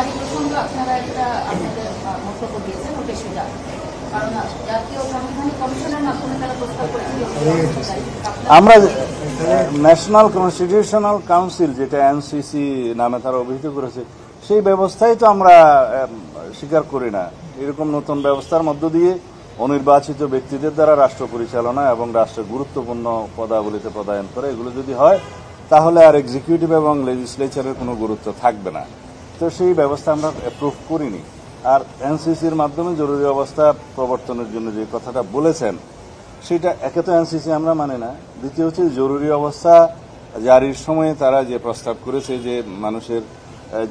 জারি প্রসঙ্গে আপনারা একটা আপনাদের মন্তব্য দিয়েছেন, ওটা সেটা কারণ জাতীয় সাংবিধানিক কমিশনের মাধ্যমে তারা প্রস্তাব করেছিল আমরা ন্যাশনাল কনস্টিটিউশনাল কাউন্সিল যেটা এনসিসি নামে তারা অভিহিত করেছে সেই ব্যবস্থাই তো আমরা স্বীকার করি না। এরকম নতুন ব্যবস্থার মধ্য দিয়ে অনির্বাচিত ব্যক্তিদের দ্বারা রাষ্ট্র পরিচালনা এবং রাষ্ট্রের গুরুত্বপূর্ণ পদাবলিতে পদায়ন করে এগুলো যদি হয় তাহলে আর এক্সিকিউটিভ এবং লেজিসলেচারের কোনো গুরুত্ব থাকবে না। তো সেই ব্যবস্থা আমরা অ্যাপ্রুভ করিনি। আর এনসিসির মাধ্যমে জরুরি অবস্থা প্রবর্তনের জন্য যে কথাটা বলেছেন সেটা একে তো এনসিসি আমরা মানি না, দ্বিতীয় হচ্ছে জরুরি অবস্থা জারির সময়ে তারা যে প্রস্তাব করেছে যে মানুষের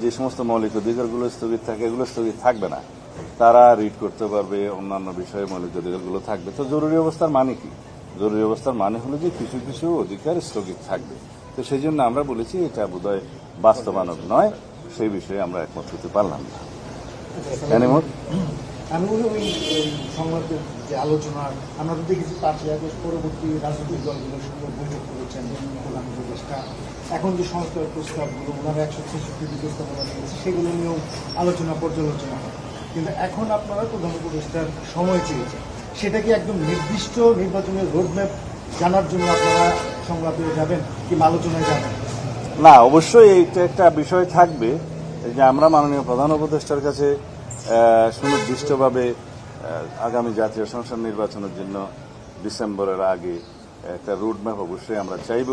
যে সমস্ত মৌলিক অধিকারগুলো স্থগিত থাকে এগুলো স্থগিত থাকবে না, তারা রিড করতে পারবে, অন্যান্য বিষয়ে মৌলিক অধিকারগুলো থাকবে। তো জরুরি অবস্থার মানে কি? জরুরি অবস্থার মানে হলো যে কিছু কিছু অধিকার স্থগিত থাকবে। তো সেই জন্য আমরা বলেছি এটা বোধহয় বাস্তবায়ন নয়, সেই বিষয়ে আমরা একমত হতে পারলাম না। আমি ওই সংলাপের যে আলোচনা আমরা তো দেখেছি 5 আগস্ট পরবর্তী রাজনৈতিক দলগুলোর সঙ্গে বৈঠক করেছেন প্রধান উপদেষ্টা। এখন যে সংস্কার প্রস্তাবগুলো ওনারা 166টি প্রস্তাবনা দিয়েছে সেগুলো নিয়েও আলোচনা পর্যালোচনা হয়, কিন্তু এখন আপনারা প্রধান উপদেষ্টার সময় চেয়েছেন। সেটা কি একদম নির্দিষ্ট নির্বাচনের রোডম্যাপ জানার জন্য আপনারা সংলাপে যাবেন কিংবা আলোচনায় যাবেন? না, অবশ্যই এইটা একটা বিষয় থাকবে যে আমরা মাননীয় প্রধান উপদেষ্টার কাছে সুনির্দিষ্টভাবে আগামী জাতীয় সংসদ নির্বাচনের জন্য ডিসেম্বরের আগে একটা রোডম্যাপ অবশ্যই আমরা চাইব,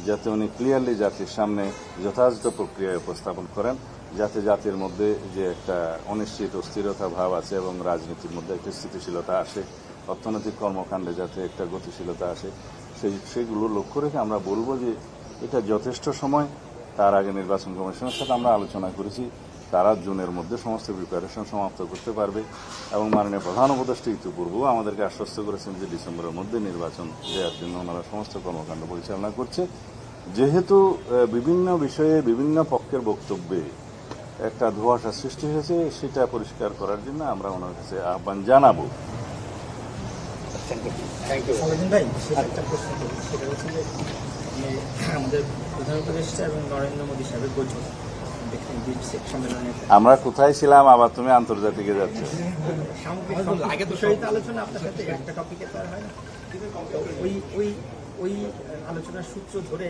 যাতে উনি ক্লিয়ারলি জাতির সামনে যথাযথ প্রক্রিয়ায় উপস্থাপন করেন, যাতে জাতির মধ্যে যে একটা অনিশ্চিত অস্থিরতা ভাব আছে এবং রাজনীতির মধ্যে একটা স্থিতিশীলতা আসে, অর্থনৈতিক কর্মকাণ্ডে যাতে একটা গতিশীলতা আসে, সেইগুলো লক্ষ্য রেখে আমরা বলবো যে এটা যথেষ্ট সময়। তার আগে নির্বাচন কমিশনের সাথে আমরা আলোচনা করেছি, তারা জুনের মধ্যে সমস্ত প্রিপারেশন সমাপ্ত করতে পারবে এবং মাননীয় প্রধান উপদেষ্টা ইতিপূর্বেও আমাদেরকে আশ্বস্ত করেছেন যে ডিসেম্বরের মধ্যে নির্বাচন দেওয়ার জন্য ওনারা সমস্ত কর্মকাণ্ড পরিচালনা করছে। যেহেতু বিভিন্ন বিষয়ে বিভিন্ন পক্ষের বক্তব্যে একটা ধোঁয়াশা সৃষ্টি হয়েছে, সেটা পরিষ্কার করার জন্য আমরা ওনার কাছে আহ্বান জানাবো। আমাদের প্রধান উপদেষ্টা এবং নরেন্দ্র মোদী সাহেবের বৈঠক আমরা কোথায় ছিলাম, আবার তুমি আন্তর্জাতিকে যাচ্ছ? আলোচনা আপনার সাথে একটা টপিকে তো আর হয় না। ওই আলোচনার সূত্র ধরে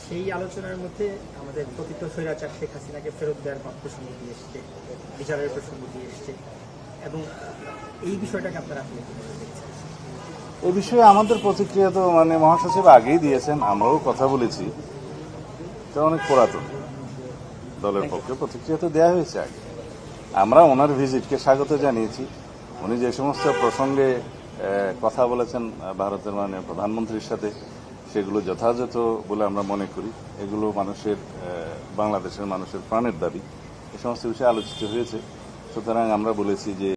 সেই আলোচনার মধ্যে আমাদের কথিত স্বৈরাচার শেখ হাসিনাকে ফেরত দেওয়ার প্রসঙ্গ দিয়ে এসছে, বিচারের প্রসঙ্গ দিয়ে এসছে, এবং এই বিষয়টাকে আপনারা আসলে কিভাবে দেখছেন? এই বিষয়ে আমাদের প্রতিক্রিয়া তো মানে মহাসচিব আগেই দিয়েছেন, আমরাও কথা বলেছি, এটা অনেক পুরাতন। দলের পক্ষে প্রতিক্রিয়া তো দেওয়া হয়েছে আগে। আমরা ওনার ভিজিটকে স্বাগত জানিয়েছি। উনি যে সমস্ত প্রসঙ্গে কথা বলেছেন ভারতের মাননীয় প্রধানমন্ত্রীর সাথে, সেগুলো যথাযথ বলে আমরা মনে করি। এগুলো মানুষের, বাংলাদেশের মানুষের প্রাণের দাবি, এ সমস্ত বিষয়ে আলোচিত হয়েছে। সুতরাং আমরা বলেছি যে